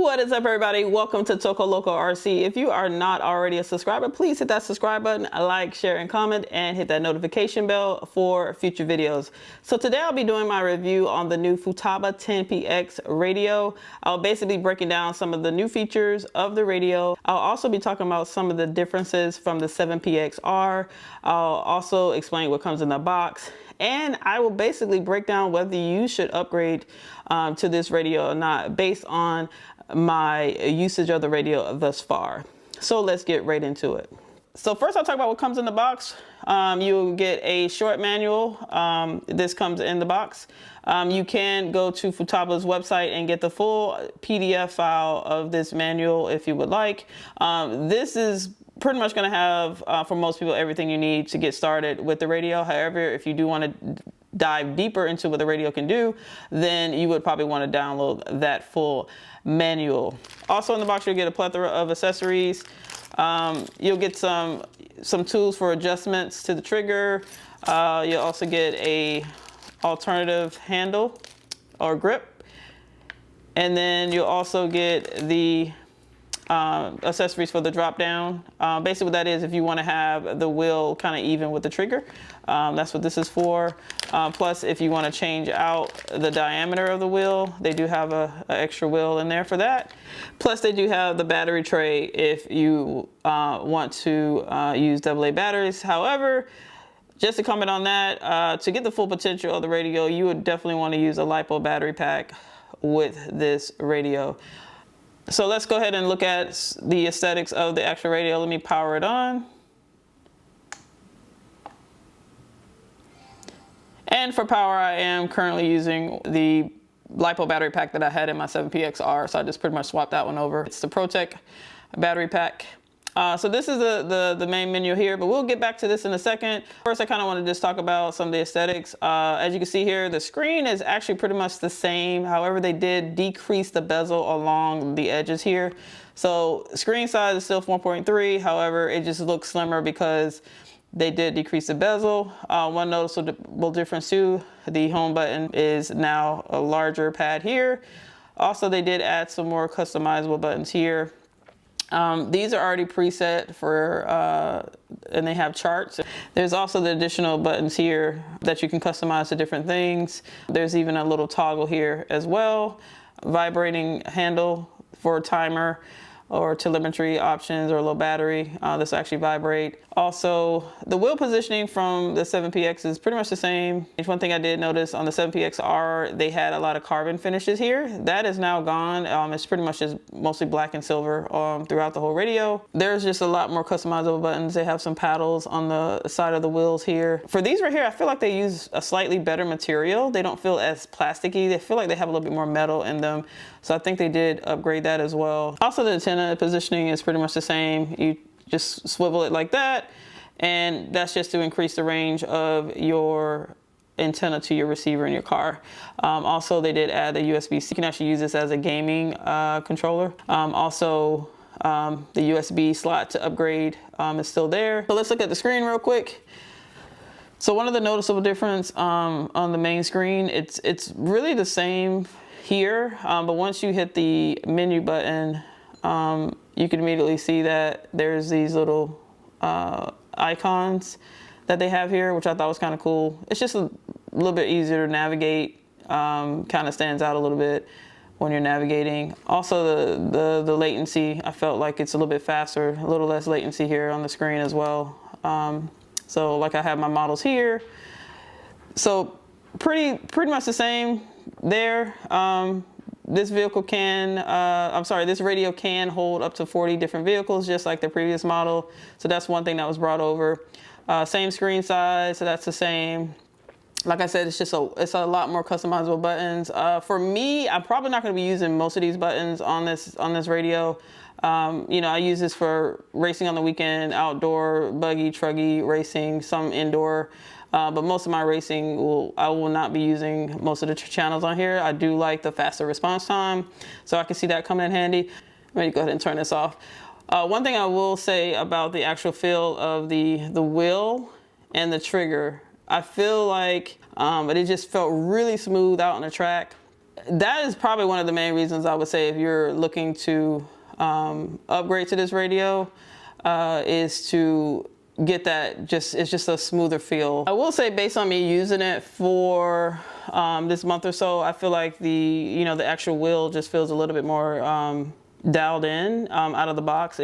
What is up, everybody? Welcome to Toco Loco RC. If you are not already a subscriber, please hit that subscribe button, like, share, and comment, and hit that notification bell for future videos. So today I'll be doing my review on the new Futaba 10PX radio. I'll basically be breaking down some of the new features of the radio. I'll also be talking about some of the differences from the 7PXR. I'll also explain what comes in the box. And I will basically break down whether you should upgrade to this radio or not based on my usage of the radio thus far. So let's get right into it. So first I'll talk about what comes in the box. You'll get a short manual. This comes in the box. You can go to Futaba's website and get the full PDF file of this manual if you would like. This is pretty much going to have, for most people, everything you need to get started with the radio. However, if you do want to dive deeper into what the radio can do, then you would probably want to download that full manual. Also in the box, you'll get a plethora of accessories. You'll get some tools for adjustments to the trigger. You'll also get a alternative handle or grip. And then you'll also get the accessories for the drop down. Basically what that is, if you want to have the wheel kind of even with the trigger, that's what this is for. Plus, if you want to change out the diameter of the wheel, they do have an extra wheel in there for that. Plus, they do have the battery tray if you want to use AA batteries. However, just to comment on that, to get the full potential of the radio, you would definitely want to use a LiPo battery pack with this radio. So let's go ahead and look at the aesthetics of the actual radio. Let me power it on. And for power, I am currently using the LiPo battery pack that I had in my 7PXR, so I just pretty much swapped that one over. It's the ProTech battery pack. So this is the main menu here, but we'll get back to this in a second. First, I kind of want to just talk about some of the aesthetics. As you can see here, the screen is actually pretty much the same. However, they did decrease the bezel along the edges here. So screen size is still 4.3. However, it just looks slimmer because they did decrease the bezel. One noticeable difference too, the home button is now a larger pad here. Also, they did add some more customizable buttons here. These are already preset for, and they have charts. There's also the additional buttons here that you can customize to different things. There's even a little toggle here as well. Vibrating handle for a timer or telemetry options or low battery. This will actually vibrate. Also, the wheel positioning from the 7PX is pretty much the same. One thing I did notice on the 7PXR, they had a lot of carbon finishes here. That is now gone. It's pretty much just mostly black and silver throughout the whole radio. There's just a lot more customizable buttons. They have some paddles on the side of the wheels here. For these right here, I feel like they use a slightly better material. They don't feel as plasticky. They feel like they have a little bit more metal in them. So I think they did upgrade that as well. Also, the antenna positioning is pretty much the same. You just swivel it like that, and that's just to increase the range of your antenna to your receiver in your car. Also, they did add a USB-C. You can actually use this as a gaming controller. Also, the USB slot to upgrade is still there. So let's look at the screen real quick. So one of the noticeable difference on the main screen, it's really the same here, but once you hit the menu button, you can immediately see that there's these little icons that they have here, which I thought was kind of cool. It's just a little bit easier to navigate, kind of stands out a little bit when you're navigating. Also, the latency, I felt like it's a little bit faster, a little less latency here on the screen as well. So like I have my models here. So pretty much the same there. This vehicle this radio can hold up to 40 different vehicles, just like the previous model. So that's one thing that was brought over. Same screen size, so that's the same. Like I said, it's a lot more customizable buttons. For me, I'm probably not going to be using most of these buttons on this radio. You know, I use this for racing on the weekend, outdoor, buggy, truggy racing, some indoor. But most of my racing, I will not be using most of the channels on here. I do like the faster response time, so I can see that coming in handy. Let me go ahead and turn this off. One thing I will say about the actual feel of the wheel and the trigger, I feel like it just felt really smooth out on the track. that is probably one of the main reasons I would say if you're looking to upgrade to this radio, is to get that it's just a smoother feel. I will say, based on me using it for this month or so, I feel like the actual wheel just feels a little bit more dialed in out of the box.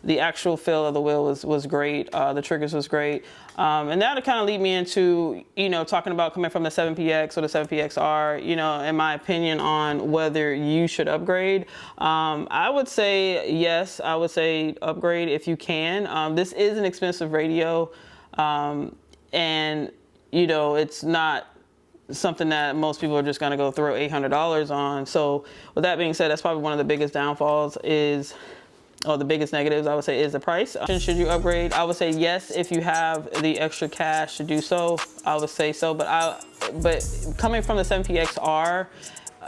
The actual feel of the wheel was great. The triggers was great. And that would kind of lead me into, talking about coming from the 7PX or the 7PXR, in my opinion on whether you should upgrade. I would say yes, I would say upgrade if you can. This is an expensive radio. And, it's not something that most people are just going to go throw $800 on. So with that being said, that's probably one of the biggest downfalls or the biggest negatives, I would say, is the price. Should you upgrade? I would say yes, if you have the extra cash to do so, I would say so. But coming from the 7PXR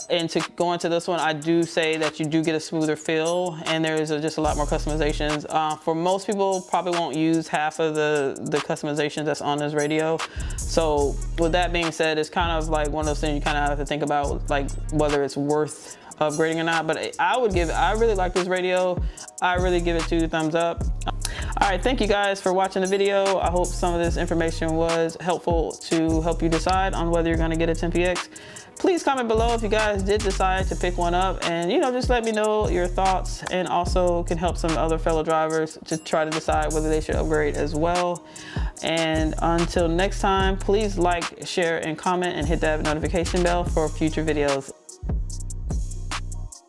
and to go into this one, I do say that you do get a smoother feel, and there's just a lot more customizations. For most people, probably won't use half of the customizations that's on this radio. So with that being said, it's kind of like one of those things you kind of have to think about, like whether it's worth upgrading or not. But I really like this radio. I really give it 2 thumbs up. All right, thank you guys for watching the video. I hope some of this information was helpful to help you decide on whether you're going to get a 10PX. Please comment below if you guys did decide to pick one up, and just let me know your thoughts, and also can help some other fellow drivers to try to decide whether they should upgrade as well. And until next time, please like, share, and comment, and hit that notification bell for future videos.